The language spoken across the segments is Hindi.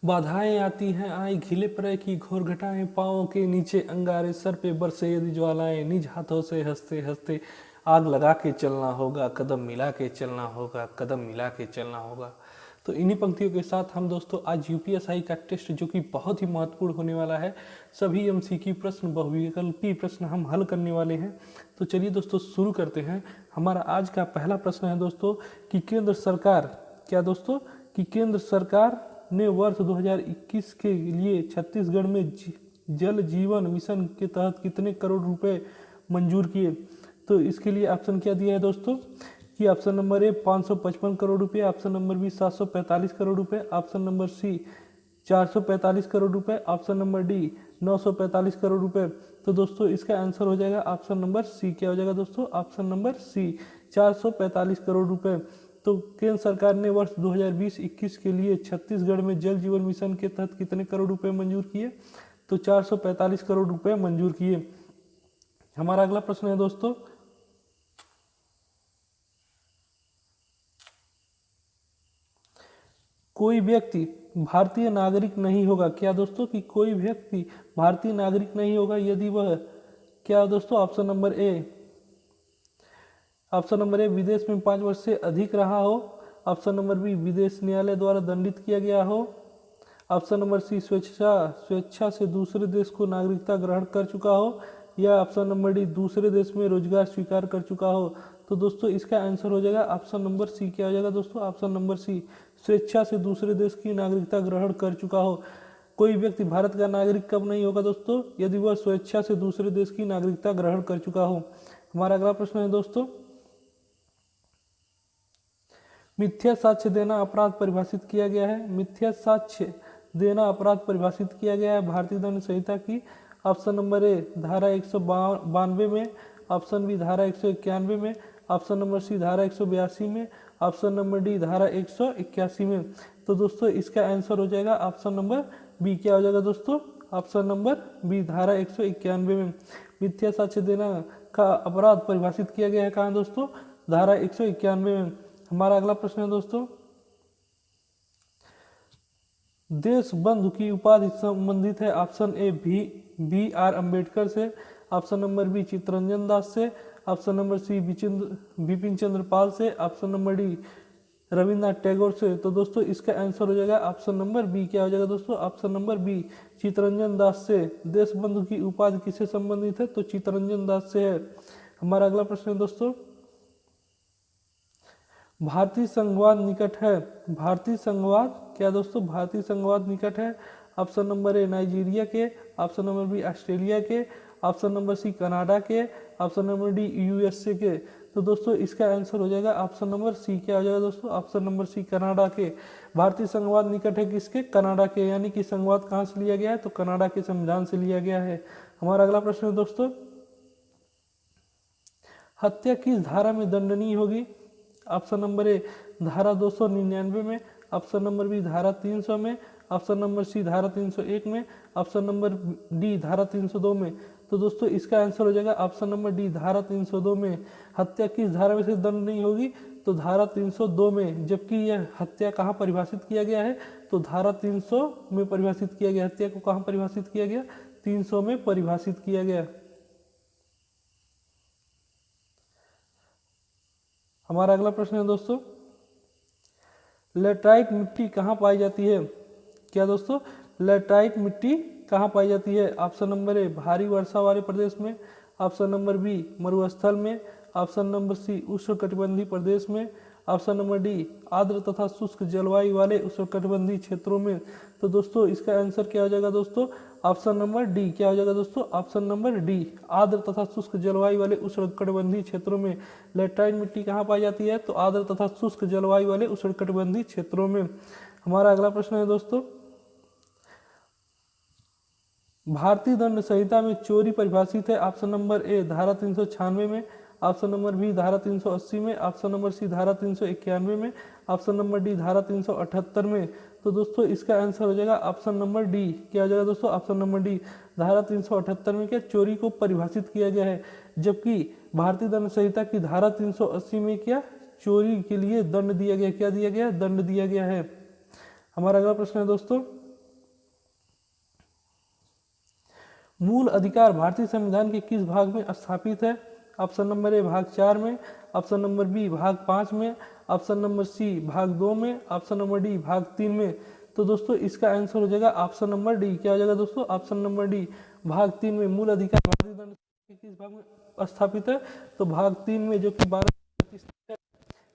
बाधाएं आती हैं आई घिले परे की घोर घटाएं, पाँवों के नीचे अंगारे, सर पे बरसे यदि ज्वालाएं, निज हाथों से हंसते हंसते आग लगा के चलना होगा, कदम मिला के चलना होगा, कदम मिला के चलना होगा। तो इन्हीं पंक्तियों के साथ हम दोस्तों आज यूपीएसआई का टेस्ट जो कि बहुत ही महत्वपूर्ण होने वाला है, सभी एमसीक्यू प्रश्न बहुविकल्पी प्रश्न हम हल करने वाले हैं। तो चलिए दोस्तों शुरू करते हैं। हमारा आज का पहला प्रश्न है दोस्तों कि केंद्र सरकार, क्या दोस्तों, कि केंद्र सरकार ने वर्ष 2021 के लिए छत्तीसगढ़ में जल जीवन मिशन के तहत कितने करोड़ रुपए मंजूर किए। तो इसके लिए ऑप्शन क्या दिया है दोस्तों कि ऑप्शन नंबर ए 555 करोड़ रुपए, ऑप्शन नंबर बी 745 करोड़ रुपए, ऑप्शन नंबर सी 445 करोड़ रुपए, ऑप्शन नंबर डी 945 करोड़ रुपए। तो दोस्तों इसका आंसर हो जाएगा ऑप्शन नंबर सी। क्या हो जाएगा दोस्तों? ऑप्शन नंबर सी 445 करोड़ रुपए। तो केंद्र सरकार ने वर्ष 2020-21 के लिए छत्तीसगढ़ में जल जीवन मिशन के तहत कितने करोड़ रुपए मंजूर किए? तो 445 करोड़ रुपए मंजूर किए। हमारा अगला प्रश्न है दोस्तों, कोई व्यक्ति भारतीय नागरिक नहीं होगा। क्या दोस्तों? कि कोई व्यक्ति भारतीय नागरिक नहीं होगा यदि वह, क्या दोस्तों, ऑप्शन नंबर ए विदेश में 5 वर्ष से अधिक रहा हो, ऑप्शन नंबर बी विदेश न्यायालय द्वारा दंडित किया गया हो, ऑप्शन नंबर सी स्वेच्छा से दूसरे देश को नागरिकता ग्रहण कर चुका हो, या ऑप्शन नंबर डी दूसरे देश में रोजगार स्वीकार कर चुका हो। तो दोस्तों इसका आंसर हो जाएगा ऑप्शन नंबर सी। क्या हो जाएगा दोस्तों? ऑप्शन नंबर सी, स्वेच्छा से दूसरे देश की नागरिकता ग्रहण कर चुका हो। कोई व्यक्ति भारत का नागरिक कब नहीं होगा दोस्तों? यदि वह स्वेच्छा से दूसरे देश की नागरिकता ग्रहण कर चुका हो। हमारा अगला प्रश्न है दोस्तों, मिथ्या साक्ष्य देना अपराध परिभाषित किया गया है। मिथ्या साक्ष्य देना अपराध परिभाषित किया गया है भारतीय दंड संहिता की ऑप्शन नंबर ए धारा 192 में, ऑप्शन बी धारा 191 में, ऑप्शन नंबर सी धारा 182 में, ऑप्शन नंबर डी धारा 181 में। तो दोस्तों इसका आंसर हो जाएगा ऑप्शन नंबर बी। क्या हो जाएगा दोस्तों? ऑप्शन नंबर बी धारा 191 में मिथ्या साक्ष्य देना का अपराध परिभाषित किया गया है। कहाँ दोस्तों? धारा 191 में। हमारा अगला प्रश्न है दोस्तों, देश बंधु की उपाधि संबंधित है option A B R Ambedkar से, option number B Chittaranjan Das से, option number C Bipin Chandra Pal से, option number D Rabindranath Tagore से। तो दोस्तों इसका आंसर हो जाएगा ऑप्शन नंबर बी। क्या हो जाएगा दोस्तों? Option number B Chittaranjan Das से देश बंधु की उपाधि किससे संबंधित है? तो चित्तरंजन दास से है। हमारा अगला प्रश्न है दोस्तों, भारतीय संघवाद निकट है। भारतीय संघवाद, क्या दोस्तों, भारतीय संघवाद निकट है? ऑप्शन नंबर ए नाइजीरिया के, ऑप्शन नंबर बी ऑस्ट्रेलिया के, ऑप्शन नंबर सी कनाडा के, ऑप्शन नंबर डी यूएसए के। तो दोस्तों इसका आंसर हो जाएगा ऑप्शन नंबर सी। क्या हो जाएगा दोस्तों? ऑप्शन नंबर सी कनाडा के। भारतीय संघवाद निकट है किसके? कनाडा के। यानी कि संघवाद कहाँ से लिया गया है? तो कनाडा के संविधान से लिया गया है। हमारा अगला प्रश्न है दोस्तों, हत्या किस धारा में दंडनीय होगी? ऑप्शन नंबर ए धारा 299 में, ऑप्शन नंबर बी धारा 300 में, ऑप्शन नंबर सी धारा 301 में, ऑप्शन नंबर डी धारा 302 में। तो दोस्तों इसका आंसर हो जाएगा ऑप्शन नंबर डी धारा 302 में। हत्या किस धारा में से दंड नहीं होगी? तो धारा 302 में। जबकि यह हत्या कहाँ परिभाषित किया गया है? तो धारा 300 में परिभाषित किया गया। हत्या को कहाँ परिभाषित किया गया? 300 में परिभाषित किया गया। हमारा अगला प्रश्न है दोस्तों, लेटराइट मिट्टी कहाँ पाई जाती है? क्या दोस्तों? लेटराइट मिट्टी कहाँ पाई जाती है? ऑप्शन नंबर ए भारी वर्षा वाले प्रदेश में, ऑप्शन नंबर बी मरुस्थल में, ऑप्शन नंबर सी उष्णकटिबंधीय प्रदेश में, ऑप्शन नंबर डी आर्द्र तथा शुष्क जलवायु वाले उष्णकटिबंधीय क्षेत्रों में। तो दोस्तों इसका आंसर क्या हो जाएगा दोस्तों? Option number D. क्या हो जाएगा दोस्तों? ऑप्शन नंबर डी आर्द्र तथा शुष्क जलवायु वाले उष्णकटिबंधीय क्षेत्रों में। लेटराइट मिट्टी कहाँ पाई जाती है? तो आर्द्र तथा शुष्क जलवायु वाले उष्णकटिबंधीय क्षेत्रों में। हमारा अगला प्रश्न है दोस्तों, भारतीय दंड संहिता में चोरी परिभाषित है। ऑप्शन नंबर ए धारा 396 में, ऑप्शन नंबर बी धारा 380 में, ऑप्शन नंबर सी धारा 391 में, ऑप्शन नंबर डी धारा 378 में। तो दोस्तों इसका आंसर हो जाएगा ऑप्शन नंबर डी। क्या हो जाएगा दोस्तों? ऑप्शन नंबर डी धारा 378 में क्या चोरी को परिभाषित किया गया है। जबकि भारतीय दंड संहिता की धारा 380 में क्या चोरी के लिए दंड दिया गया? क्या दिया गया? दंड दिया गया है। हमारा अगला प्रश्न है दोस्तों, मूल अधिकार भारतीय संविधान के किस भाग में स्थापित है? ऑप्शन नंबर ए भाग 4 में, ऑप्शन नंबर बी भाग 5 में, ऑप्शन नंबर सी भाग 2 में, ऑप्शन नंबर डी भाग 3 में। तो दोस्तों इसका आंसर हो जाएगा ऑप्शन नंबर डी। क्या हो जाएगा दोस्तों? ऑप्शन नंबर डी भाग 3 में। मूल अधिकार भारतीय दंड के किस भाग में स्थापित है? तो भाग 3 में, जो कि 12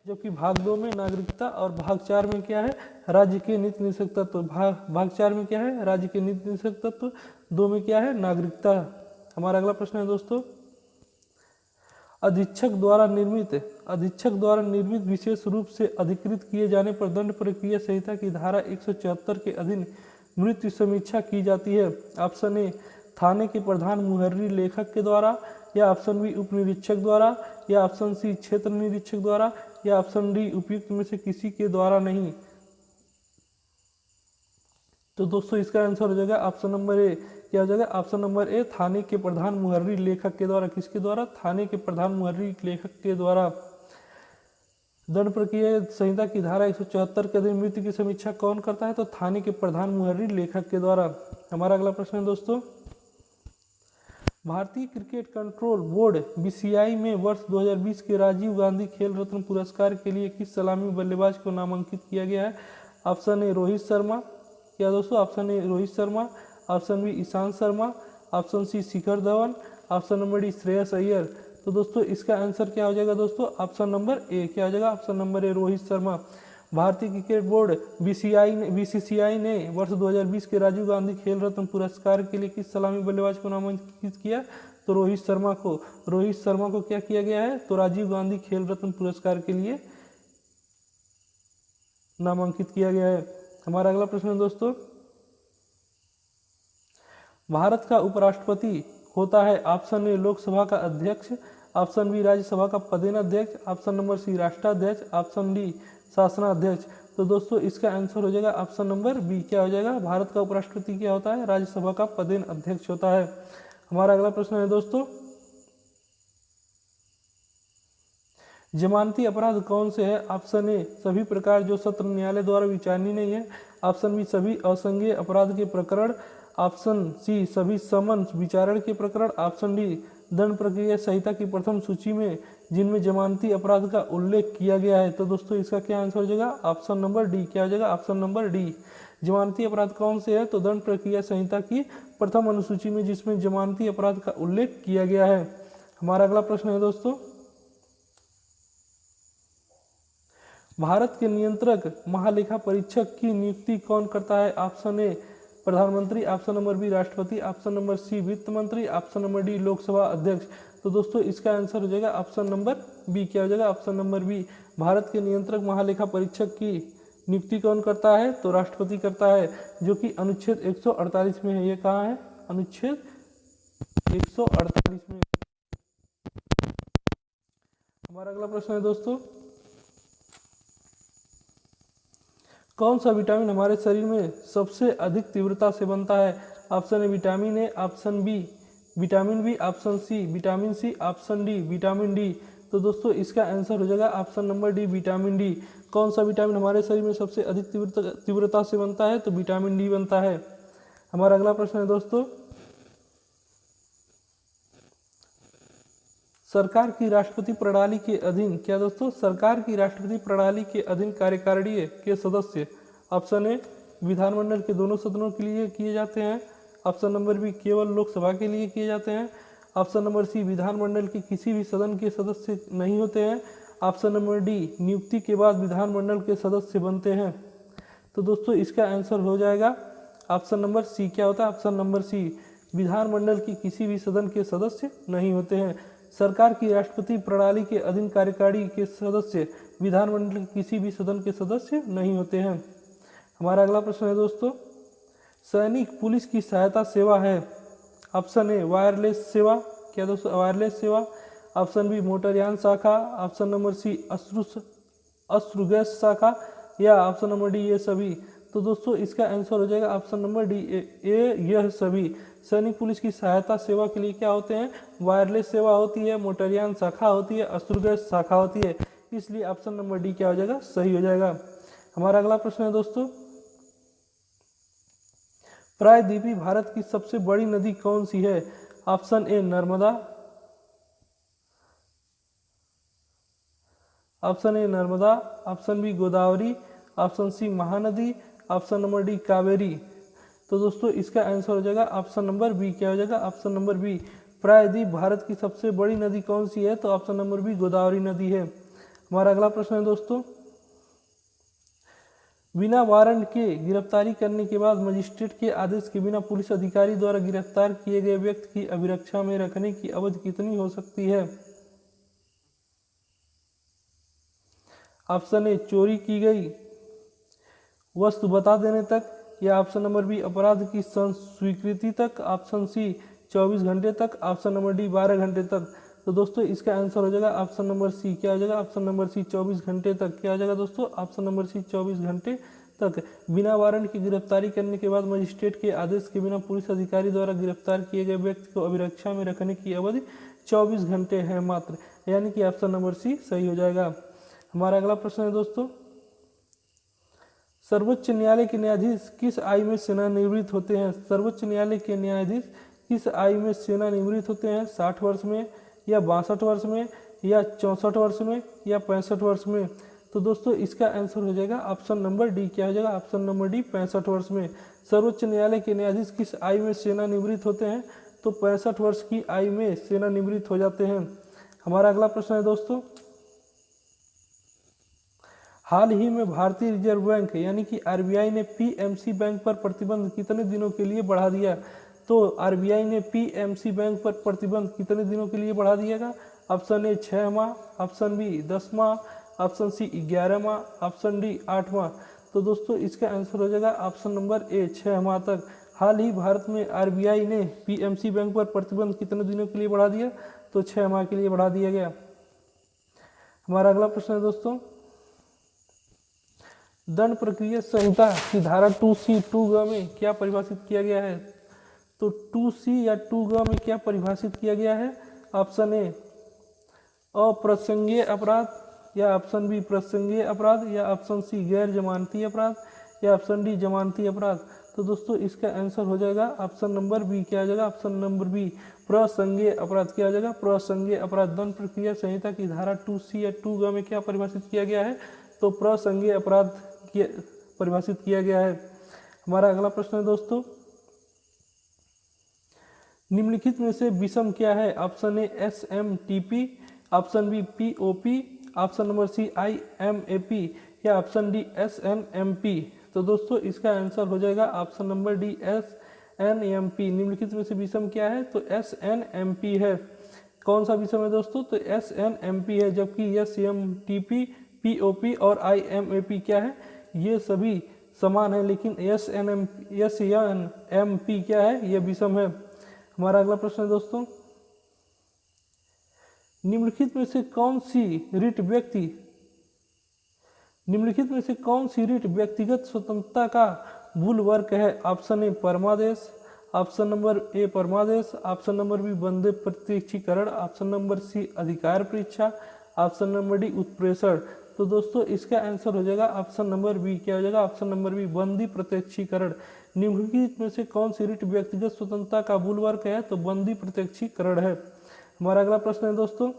जबकि भाग 2 में नागरिकता, और भाग 4 में क्या है? राज्य के नीति निषेध तत्व। भाग 4 में क्या है? राज्य के नीति निषेध तत्व। 2 में क्या है? नागरिकता। हमारा अगला प्रश्न है दोस्तों, अधीक्षक द्वारा निर्मित विशेष रूप से अधिकृत किए जाने पर दंड प्रक्रिया संहिता की धारा 174 के अधीन मृत्यु समीक्षा की जाती है। ऑप्शन ए थाने के प्रधान मुहर्री लेखक के द्वारा, या ऑप्शन बी उप निरीक्षक द्वारा, या ऑप्शन सी क्षेत्र निरीक्षक द्वारा, या ऑप्शन डी उपयुक्त में से किसी के द्वारा नहीं। तो दोस्तों इसका आंसर हो जाएगा ऑप्शन नंबर ए। क्या हो जाएगा? ऑप्शन नंबर ए थाने के प्रधान मुहर्री लेखक के द्वारा। किसके द्वारा? थाने के प्रधान मुहर्री लेखक के द्वारा। दंड प्रक्रिया संहिता की धारा 174 के अधीन मृत्यु की समीक्षा कौन करता है? तो थाने के प्रधान मुहर्री लेखक के द्वारा। हमारा अगला प्रश्न है दोस्तों, भारतीय क्रिकेट कंट्रोल बोर्ड बीसीसीआई में वर्ष 2020 के राजीव गांधी खेल रत्न पुरस्कार के लिए किस सलामी बल्लेबाज को नामांकित किया गया है? Option A Rohit Sharma. क्या दोस्तों? Option A Rohit Sharma, option B Ishant Sharma, option C Shikhar Dhawan, option number D Shreyas Iyer. तो दोस्तों इसका आंसर क्या हो जाएगा दोस्तों? Option number A. क्या हो जाएगा? Option number A Rohit Sharma. भारतीय क्रिकेट बोर्ड बीसीसीआई ने वर्ष 2020 के राजीव गांधी खेल रत्न पुरस्कार के लिए किस सलामी बल्लेबाज को नामांकित किया? तो रोहित शर्मा को क्या किया गया है? तो राजीव गांधी खेल रत्न पुरस्कार के लिए नामांकित किया गया है। हमारा अगला प्रश्न है दोस्तों, भारत का उपराष्ट्रपति होता है ऑप्शन ए लोकसभा का अध्यक्ष, ऑप्शन बी राज्यसभा का पदेनाध्यक्ष, ऑप्शन नंबर सी राष्ट्राध्यक्ष, ऑप्शन डी शासनाध्यक्ष। तो दोस्तों इसका आंसर हो जाएगा ऑप्शन नंबर बी। क्या हो जाएगा? भारत का उपराष्ट्रपति क्या होता है? राज्यसभा का पदेनाध्यक्ष होता है। हमारा अगला प्रश्न है दोस्तों, जमानती अपराध कौन से है? ऑप्शन ए सभी प्रकार जो सत्र न्यायालय द्वारा विचारणीय नहीं है, ऑप्शन बी सभी असंज्ञेय अपराध के प्रकरण, ऑप्शन सी सभी समन विचारण के प्रकरण, ऑप्शन डी दंड प्रक्रिया संहिता की प्रथम सूची में जिनमें जमानती अपराध का उल्लेख किया गया है। तो दोस्तों इसका क्या आंसर हो जाएगा? Option number D. क्या हो जाएगा? Option number D. जमानती अपराध कौन से है? तो दंड प्रक्रिया संहिता की प्रथम अनुसूची में जिसमें जमानती अपराध का उल्लेख किया गया है। हमारा अगला प्रश्न है दोस्तों, भारत के नियंत्रक महालेखा परीक्षक की नियुक्ति कौन करता है? ऑप्शन ए प्रधानमंत्री, ऑप्शन नंबर बी राष्ट्रपति, ऑप्शन नंबर सी वित्त मंत्री, ऑप्शन नंबर डी लोकसभा अध्यक्ष। तो दोस्तों इसका आंसर हो जाएगा ऑप्शन नंबर बी। क्या हो जाएगा? Option number B. भारत के नियंत्रक महालेखा परीक्षक की नियुक्ति कौन करता है? तो राष्ट्रपति करता है, जो कि अनुच्छेद 148 में है। ये कहाँ है? अनुच्छेद 148 में। हमारा अगला प्रश्न है दोस्तों, कौन सा विटामिन हमारे शरीर में सबसे अधिक तीव्रता से बनता है? Option A vitamin A, option B vitamin B, option C vitamin C, option D vitamin D. तो दोस्तों इसका आंसर हो जाएगा option number D vitamin D. कौन सा विटामिन हमारे शरीर में सबसे अधिक तीव्रता से बनता है? तो विटामिन डी बनता है। हमारा अगला प्रश्न है दोस्तों, सरकार की राष्ट्रपति प्रणाली के अधीन, क्या दोस्तों? सरकार की राष्ट्रपति प्रणाली के अधीन कार्यकारिणी के सदस्य ऑप्शन ए विधानमंडल के दोनों सदनों के लिए किए जाते हैं, ऑप्शन नंबर बी केवल लोकसभा के लिए किए जाते हैं, ऑप्शन नंबर सी विधानमंडल के किसी भी सदन के सदस्य नहीं होते हैं, ऑप्शन नंबर डी नियुक्ति के बाद विधानमंडल के सदस्य बनते हैं। तो दोस्तों इसका आंसर हो जाएगा ऑप्शन नंबर सी। क्या होता है? ऑप्शन नंबर सी विधानमंडल की किसी भी सदन के सदस्य नहीं होते हैं। सरकार की राष्ट्रपति प्रणाली के अधीन कार्यकारिणी के सदस्य विधानमंडल के किसी भी सदन के सदस्य नहीं होते हैं। हमारा अगला प्रश्न है दोस्तों, सैनिक पुलिस की सहायता सेवा है। ऑप्शन ए वायरलेस सेवा, क्या दोस्तों? वायरलेस सेवा, ऑप्शन बी मोटरयान शाखा, ऑप्शन नंबर सी अश्रुगैस शाखा, या ऑप्शन नंबर डी ये सभी। तो दोस्तों इसका आंसर हो जाएगा ऑप्शन नंबर डी ए यह सभी। सैनिक पुलिस की सहायता सेवा के लिए क्या होते हैं? वायरलेस सेवा होती है, मोटरयान शाखा होती है, अश्रुगैस शाखा होती है। इसलिए ऑप्शन नंबर डी क्या हो जाएगा? सही हो जाएगा। हमारा अगला प्रश्न है दोस्तों, प्रायद्वीपीय भारत की सबसे बड़ी नदी कौन सी है? Option A Narmada, option A Narmada, option B Godavari, option C Mahanadi, option number D Kaveri. तो दोस्तों इसका आंसर हो जाएगा ऑप्शन नंबर बी। क्या हो जाएगा? Option number B. प्रायद्वीप भारत की सबसे बड़ी नदी कौन सी है? तो ऑप्शन नंबर बी गोदावरी नदी है। हमारा अगला प्रश्न है दोस्तों, बिना वारंट के गिरफ्तारी करने के बाद मजिस्ट्रेट के आदेश के बिना पुलिस अधिकारी द्वारा गिरफ्तार किए गए व्यक्ति की अभिरक्षा में रखने की अवधि कितनी हो सकती है? ऑप्शन ए चोरी की गई वस्तु बता देने तक, या ऑप्शन नंबर बी अपराध की स्वीकृति तक, ऑप्शन सी 24 घंटे तक, ऑप्शन नंबर डी 12 घंटे तक। तो दोस्तों इसका आंसर हो जाएगा ऑप्शन नंबर सी। क्या हो जाएगा? ऑप्शन नंबर सी 24 घंटे तक। क्या हो जाएगा दोस्तों? ऑप्शन नंबर सी 24 घंटे तक। बिना वारंट की गिरफ्तारी करने के बाद मजिस्ट्रेट के आदेश के बिना पुलिस अधिकारी द्वारा गिरफ्तार किए गए व्यक्ति को अभिरक्षा में रखने की अवधि 24 घंटे है मात्र, यानी कि ऑप्शन नंबर सी सही हो जाएगा। हमारा अगला प्रश्न है दोस्तों, सर्वोच्च न्यायालय के न्यायाधीश किस आयु में सेवानिवृत्त होते हैं? सर्वोच्च न्यायालय के न्यायाधीश किस आयु में सेवानिवृत्त होते हैं? 60 वर्ष में, या 62 वर्ष में, या 64 वर्ष में, या 65 वर्ष में? तो दोस्तों इसका आंसर हो जाएगा ऑप्शन नंबर डी। क्या हो जाएगा? ऑप्शन नंबर डी 65 वर्ष में। सर्वोच्च न्यायालय के न्यायाधीश किस आयु में सेवानिवृत्त होते हैं? तो 65 वर्ष की आयु में सेवानिवृत्त हो जाते हैं। हमारा अगला प्रश्न है दोस्तों, हाल ही में भारतीय रिजर्व बैंक यानी कि आरबीआई ने पीएमसी बैंक पर प्रतिबंध कितने दिनों के लिए बढ़ा दिया? तो आरबीआई ने पीएमसी बैंक पर प्रतिबंध कितने दिनों के लिए बढ़ा दिएगा? ऑप्शन ए 6 माह, ऑप्शन बी 10 माह, ऑप्शन सी 11 माह, ऑप्शन डी 8 माह। तो दोस्तों इसका आंसर हो जाएगा ऑप्शन नंबर ए 6 माह तक। हाल ही भारत में आरबीआई ने पीएमसी बैंक पर प्रतिबंध कितने दिनों के लिए बढ़ा दिया? तो 6 माह के लिए बढ़ा दिया गया। हमारा अगला प्रश्न है दोस्तों, दंड प्रक्रिया संहिता की धारा 2C 2ग में क्या परिभाषित किया गया है? तो 2C या 2ग में क्या परिभाषित किया गया है? ऑप्शन ए अप्रसंगीय अपराध, या ऑप्शन बी प्रसंगीय अपराध, या ऑप्शन सी गैर जमानती अपराध, या ऑप्शन डी जमानती अपराध। तो दोस्तों इसका आंसर हो जाएगा ऑप्शन नंबर बी। क्या आ जाएगा? ऑप्शन नंबर बी प्रसंगीय अपराध। क्या आ जाएगा? प्रसंगीय अपराध। दंड प्रक्रिया संहिता की धारा 2C या 2ग में क्या परिभाषित किया गया है? तो प्रसंगीय अपराध परिभाषित किया गया है। हमारा अगला प्रश्न है दोस्तों, निम्नलिखित में से विषम क्या है? Option A SMTP, option B POP, option number C IMAP, या ऑप्शन डी SNMP। तो दोस्तों इसका आंसर हो जाएगा ऑप्शन नंबर डी SNMP। निम्नलिखित में से विषम क्या है? तो SNMP है। कौन सा विषम है दोस्तों? तो SNMP है। जबकि SMTP, POP और IMAP क्या है? ये सभी समान है, लेकिन SNMP क्या है? ये विषम है। हमारा अगला प्रश्न है दोस्तों, निम्नलिखित में से कौन सी रिट व्यक्तिगत स्वतंत्रता का बुलवर्क है? ऑप्शन ए परमादेश, ऑप्शन नंबर ए परमादेश, ऑप्शन नंबर बी बंदे प्रत्यक्षीकरण, ऑप्शन नंबर सी अधिकार परीक्षा, ऑप्शन नंबर डी उत्प्रेषण। तो दोस्तों इसका आंसर हो जाएगा ऑप्शन नंबर बी। क्या हो जाएगा? ऑप्शन नंबर बी बंदी प्रत्यक्षीकरण। निम्नलिखित में से कौन सी रिट व्यक्तिगत स्वतंत्रता का बुलवर्क है? तो बंदी प्रत्यक्षीकरण है। हमारा अगला प्रश्न है दोस्तों,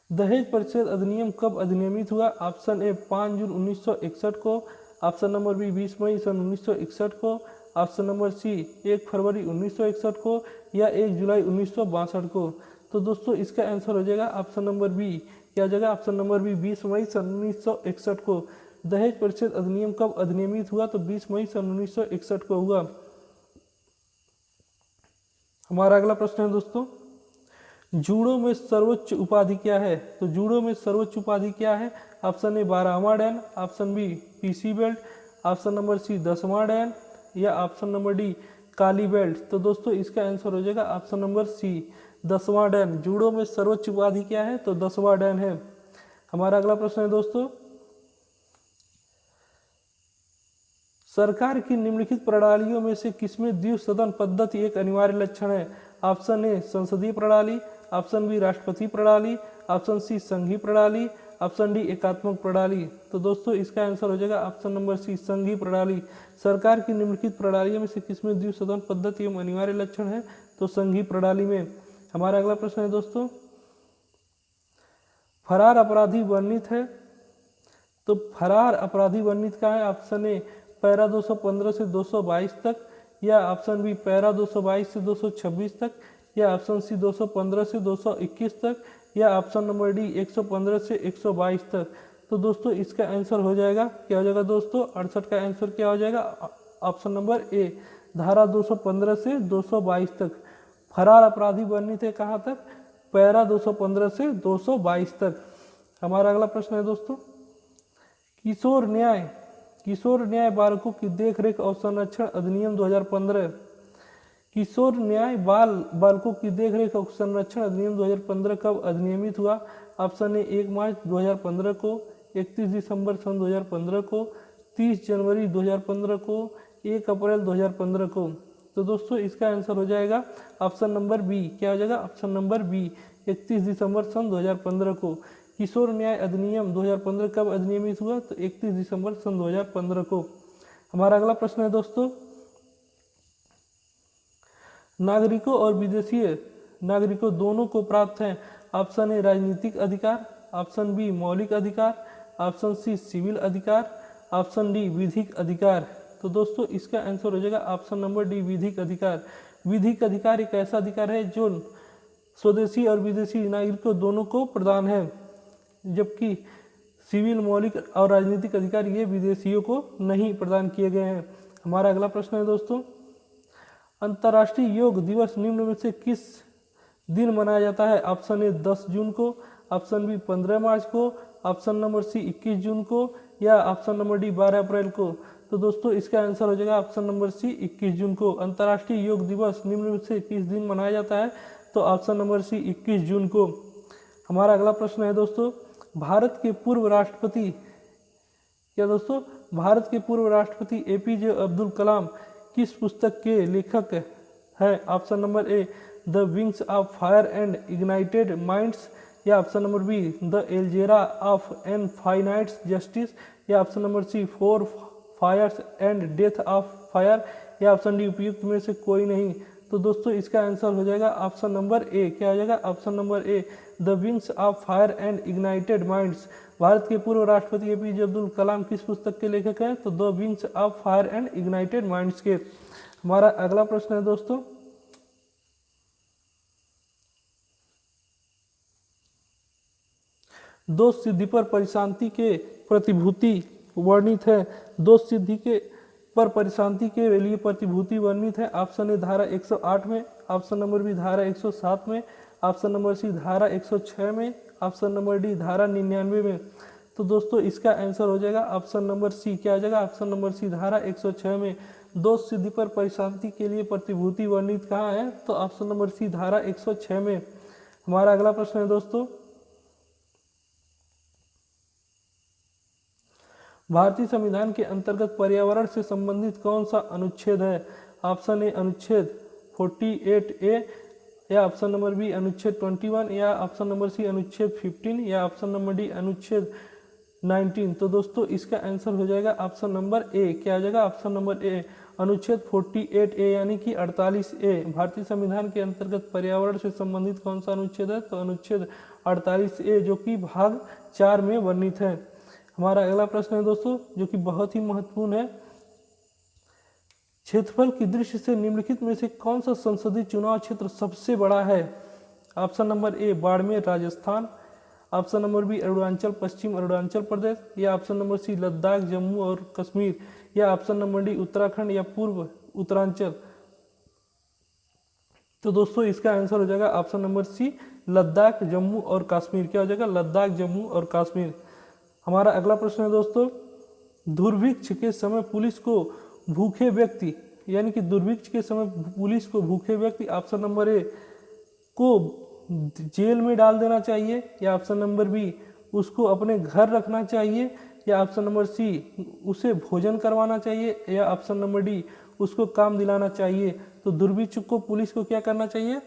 दहेज प्रतिषेध अधिनियम कब अधिनियमित हुआ? ऑप्शन ए 5 जून 1961 को, ऑप्शन नंबर बी 20 मई सन 1961 को, ऑप्शन नंबर सी 1 फरवरी 1961 को, या 1 जुलाई 1962 को। तो दोस्तों इसका आंसर हो जाएगा ऑप्शन नंबर बी। क्या हो जाएगा? ऑप्शन नंबर बी 20 मई सन 1961 को। दहेज प्रतिषेध अधिनियम कब अधिनियमित हुआ? तो 20 मई सन 1961 को हुआ। हमारा अगला प्रश्न है दोस्तों, जूडो में सर्वोच्च उपाधि क्या है? तो जूडो में सर्वोच्च उपाधि क्या है? ऑप्शन ए 12वां dan, option B PC belt, option number C 10वां डैन, या ऑप्शन नंबर डी काली बेल्ट। तो दोस्तों इसका आंसर हो जाएगा ऑप्शन नंबर सी 10वां डैन। जूडो में सर्वोच्च उपाधि क्या है? तो 10वां डैन है। हमारा अगला प्रश्न है दोस्तों, सरकार की निम्नलिखित प्रणालियों में से किसमें द्विसदन पद्धति एक अनिवार्य लक्षण है? ऑप्शन ए संसदीय प्रणाली, ऑप्शन बी राष्ट्रपति प्रणाली, ऑप्शन सी संघीय प्रणाली, ऑप्शन डी एकात्मक प्रणाली। तो दोस्तों इसका आंसर हो जाएगा ऑप्शन नंबर सी संघीय प्रणाली। सरकार की निम्नलिखित प्रणालियों में से किसमें द्विसदन पद्धति एवं अनिवार्य लक्षण है? तो संघीय प्रणाली में। हमारा अगला प्रश्न है दोस्तों, फरार अपराधी वर्णित है। तो फरार अपराधी वर्णित का है ऑप्शन ए पैरा 215 से 222 तक, या ऑप्शन बी पैरा 222 से 226 तक, या ऑप्शन सी 215 से 221 तक, या ऑप्शन नंबर डी 115 से 122 तक। तो दोस्तों इसका आंसर हो जाएगा, क्या हो जाएगा दोस्तों, 68 का आंसर क्या हो जाएगा, ऑप्शन नंबर ए धारा 215 से 222 तक। फरार अपराधी वर्णित है कहाँ तक, पैरा 215 से 222 तक। हमारा अगला प्रश्न है दोस्तों, किशोर न्याय बालकों की देखरेख और संरक्षण अधिनियम 2015। किशोर न्याय बालकों की देखरेख और संरक्षण अधिनियम 2015 कब अधिनियमित हुआ? ऑप्शन ए 1 मार्च 2015 को, 31 दिसंबर सन 2015 को, 30 जनवरी 2015 को, 1 अप्रैल 2015 को। तो दोस्तों इसका आंसर हो जाएगा ऑप्शन नंबर बी, क्या हो जाएगा, ऑप्शन नंबर बी 31 दिसंबर सन 2015 को। किशोर न्याय अधिनियम 2015 कब अधिनियमित हुआ? तो 31 दिसंबर सन 2015 को। हमारा अगला प्रश्न है दोस्तों, नागरिकों और विदेशी नागरिकों दोनों को प्राप्त है ऑप्शन ए राजनीतिक अधिकार, ऑप्शन बी मौलिक अधिकार, ऑप्शन सी सिविल अधिकार, ऑप्शन डी विधिक अधिकार। तो दोस्तों इसका आंसर हो जाएगा ऑप्शन नंबर डी विधिक अधिकार। विधिक अधिकार एक ऐसा अधिकार है जो स्वदेशी और विदेशी नागरिकों दोनों को प्रदान है, जबकि सिविल मौलिक और राजनीतिक अधिकार ये विदेशियों को नहीं प्रदान किए गए हैं। हमारा अगला प्रश्न है दोस्तों, अंतर्राष्ट्रीय योग दिवस निम्न में से किस दिन मनाया जाता है? ऑप्शन ए 10 जून को, ऑप्शन बी 15 मार्च को, ऑप्शन नंबर सी 21 जून को, या ऑप्शन नंबर डी 12 अप्रैल को। तो दोस्तों इसका आंसर हो जाएगा ऑप्शन नंबर सी 21 जून को। अंतर्राष्ट्रीय योग दिवस निम्न में से किस दिन मनाया जाता है? तो ऑप्शन नंबर सी 21 जून को। हमारा अगला प्रश्न है दोस्तों, भारत के पूर्व राष्ट्रपति, क्या दोस्तों, भारत के पूर्व राष्ट्रपति एपीजे अब्दुल कलाम किस पुस्तक के लेखक हैं? Option number A the wings of fire and ignited minds, या option number B the algebra of infinite justice, या option number C 4 fires and death of fire, या ऑप्शन डी उपयुक्त में से कोई नहीं। तो दोस्तों इसका आंसर हो जाएगा ऑप्शन नंबर ए, क्या हो जाएगा, option number A the wings of fire and ignited minds. Bharat के पूर्व राष्ट्रपति एपीजे अब्दुल कलाम किस पुस्तक के लेखक हैं? तो the wings of fire and ignited minds के। हमारा अगला प्रश्न है दोस्तों, दोष सिद्धि पर परिशांति के प्रतिभूति वर्णित है। दोष सिद्धि के पर परिशांति के लिए प्रतिभूति वर्णित है। ऑप्शन ए धारा 108 में, ऑप्शन नंबर बी धारा 107 में, ऑप्शन नंबर सी धारा 106 में, ऑप्शन नंबर डी धारा 99 में। तो दोस्तों इसका आंसर हो जाएगा ऑप्शन नंबर सी, क्या हो जाएगा, ऑप्शन नंबर सी धारा 106 में। दोष सिद्धि पर परिशांति के लिए प्रतिभूति वर्णित कहाँ है? तो ऑप्शन नंबर सी धारा 106 में। हमारा अगला प्रश्न है दोस्तों, भारतीय संविधान के अंतर्गत पर्यावरण से संबंधित कौन सा अनुच्छेद है? ऑप्शन ए अनुच्छेद 48A, या ऑप्शन नंबर बी अनुच्छेद 21, या ऑप्शन नंबर सी अनुच्छेद 15, या ऑप्शन नंबर डी अनुच्छेद 19। तो दोस्तों इसका आंसर हो जाएगा ऑप्शन नंबर ए, क्या हो जाएगा, ऑप्शन नंबर ए अनुच्छेद 48A यानी कि 48A। भारतीय संविधान के अंतर्गत पर्यावरण से संबंधित कौन सा अनुच्छेद है? तो अनुच्छेद 48A जो कि भाग 4 में वर्णित है। हमारा अगला प्रश्न है दोस्तों जो कि बहुत ही महत्वपूर्ण है, क्षेत्रफल की दृष्टि से निम्नलिखित में से कौन सा संसदीय चुनाव क्षेत्र सबसे बड़ा है? Option number A Barmer Rajasthan, option number B Arunachal पश्चिम अरुणाचल प्रदेश, या option number C Ladakh Jammu और कश्मीर, या ऑप्शन नंबर डी उत्तराखंड या पूर्व उत्तरांचल। तो दोस्तों इसका आंसर हो जाएगा option number C Ladakh Jammu और कश्मीर। क्या हो जाएगा? लद्दाख जम्मू और कश्मीर। हमारा अगला प्रश्न है दोस्तों, दुर्भिक्ष के समय पुलिस को भूखे व्यक्ति, यानी कि दुर्भिक्ष के समय पुलिस को भूखे व्यक्ति ऑप्शन नंबर ए को जेल में डाल देना चाहिए, या ऑप्शन नंबर बी उसको अपने घर रखना चाहिए, या ऑप्शन नंबर सी उसे भोजन करवाना चाहिए, या ऑप्शन नंबर डी उसको काम दिलाना चाहिए। तो दुर्भिक्ष को पुलिस को क्या करना चाहिए?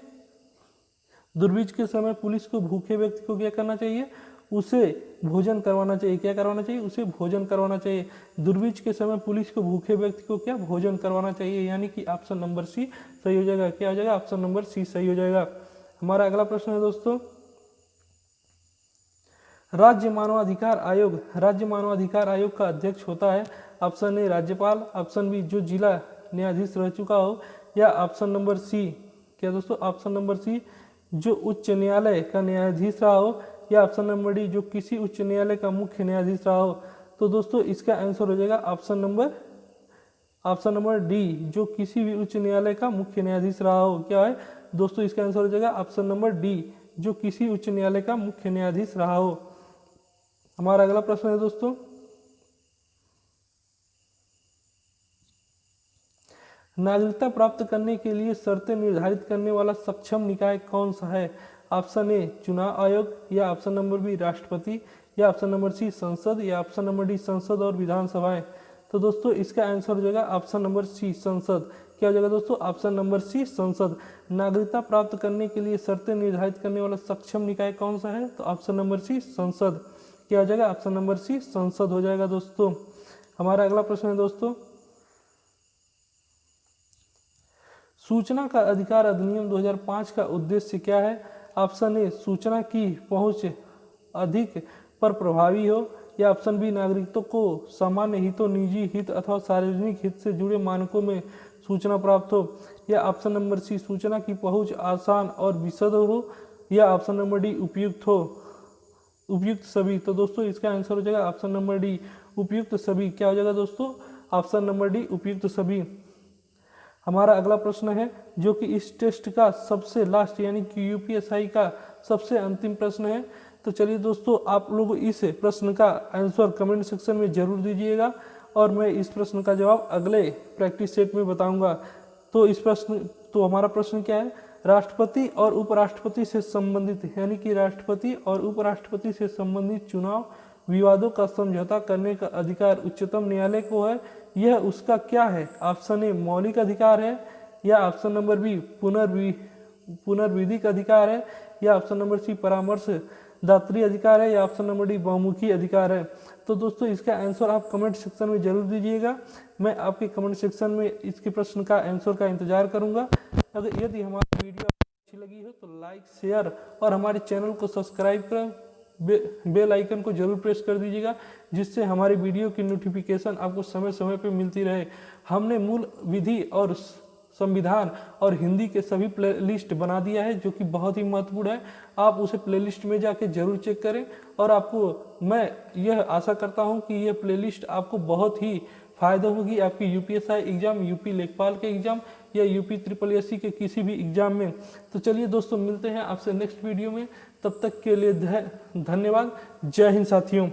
दुर्भिक्ष के समय पुलिस को भूखे व्यक्ति को क्या करना चाहिए? उसे भोजन करवाना चाहिए। क्या करवाना चाहिए? उसे भोजन करवाना चाहिए। दुर्भिक्ष के समय पुलिस को भूखे व्यक्ति को क्या भोजन करवाना चाहिए, यानी कि ऑप्शन नंबर सी सही हो जाएगा। क्या हो जाएगा? ऑप्शन नंबर सी सही हो जाएगा। हमारा अगला प्रश्न है दोस्तों, राज्य मानवाधिकार आयोग का अध्यक्ष होता है। ऑप्शन ए राज्यपाल, ऑप्शन बी जो जिला न्यायाधीश रह चुका हो, या ऑप्शन नंबर सी क्या दोस्तों? ऑप्शन नंबर सी जो उच्च न्यायालय का न्यायाधीश रहा हो, या ऑप्शन नंबर डी जो किसी उच्च न्यायालय का मुख्य न्यायाधीश रहा हो। तो दोस्तों इसका आंसर हो जाएगा ऑप्शन नंबर डी जो किसी भी उच्च न्यायालय का मुख्य न्यायाधीश रहा हो। क्या है दोस्तों? इसका आंसर हो जाएगा ऑप्शन नंबर डी जो किसी उच्च न्यायालय का मुख्य न्यायाधीश रहा हो। हमारा अगला प्रश्न है दोस्तों, नागरिकता प्राप्त करने के लिए शर्तें निर्धारित करने वाला सक्षम निकाय कौन सा है? ऑप्शन ए चुनाव आयोग, या ऑप्शन नंबर बी राष्ट्रपति, या ऑप्शन नंबर सी संसद, या ऑप्शन नंबर डी संसद और विधानसभाएं। तो दोस्तों इसका आंसर हो जाएगा ऑप्शन नंबर सी संसद। क्या हो जाएगा दोस्तों? ऑप्शन नंबर सी संसद। नागरिकता प्राप्त करने के लिए शर्तें निर्धारित करने वाला सक्षम निकाय कौन सा है? तो ऑप्शन नंबर सी संसद। क्या हो जाएगा? ऑप्शन नंबर सी संसद हो जाएगा दोस्तों। हमारा अगला प्रश्न है दोस्तों, सूचना का अधिकार अधिनियम 2005 का उद्देश्य क्या है? ऑप्शन ए सूचना की पहुंच अधिक पर प्रभावी हो, या ऑप्शन बी नागरिकों को सामान्य हितों, निजी हित अथवा सार्वजनिक हित से जुड़े मानकों में सूचना प्राप्त हो, या ऑप्शन नंबर सी सूचना की पहुंच आसान और विशद हो, या ऑप्शन नंबर डी उपयुक्त सभी। तो दोस्तों इसका आंसर हो जाएगा ऑप्शन नंबर डी उपयुक्त सभी। क्या हो जाएगा दोस्तों? ऑप्शन नंबर डी उपयुक्त सभी। हमारा अगला प्रश्न है जो कि इस टेस्ट का सबसे लास्ट यानी कि यूपीएसआई का सबसे अंतिम प्रश्न है। तो चलिए दोस्तों आप लोग इस प्रश्न का आंसर कमेंट सेक्शन में जरूर दीजिएगा, और मैं इस प्रश्न का जवाब अगले प्रैक्टिस सेट में बताऊंगा। तो हमारा प्रश्न क्या है? राष्ट्रपति और उपराष्ट्रपति से संबंधित यानी कि राष्ट्रपति और उपराष्ट्रपति से संबंधित चुनाव विवादों का समझौता करने का अधिकार उच्चतम न्यायालय को है। यह उसका क्या है? ऑप्शन ए मौलिक अधिकार है, या ऑप्शन नंबर बी पुनर्विधिक अधिकार है, या ऑप्शन नंबर सी परामर्श दात्री अधिकार है, या ऑप्शन नंबर डी बहुमुखी अधिकार है। तो दोस्तों इसका आंसर आप कमेंट सेक्शन में जरूर दीजिएगा। मैं आपके कमेंट सेक्शन में इसके प्रश्न का आंसर का इंतजार करूंगा। अगर यदि हमारी वीडियो अच्छी लगी हो तो लाइक, शेयर और हमारे चैनल को सब्सक्राइब कर बेल आइकन को जरूर प्रेस कर दीजिएगा, जिससे हमारे वीडियो की नोटिफिकेशन आपको समय समय पर मिलती रहे। हमने मूल विधि और संविधान और हिंदी के सभी प्लेलिस्ट बना दिया है जो कि बहुत ही महत्वपूर्ण है। आप उसे प्लेलिस्ट में जाके जरूर चेक करें, और आपको मैं यह आशा करता हूं कि यह प्लेलिस्ट आपको बहुत ही फायदा होगी आपकी यूपीएसआई एग्जाम, यूपी लेखपाल के एग्जाम, या यूपी SSSC के किसी भी एग्जाम में। तो चलिए दोस्तों मिलते हैं आपसे नेक्स्ट वीडियो में, तब तक के लिए धन्यवाद। जय हिंद साथियों।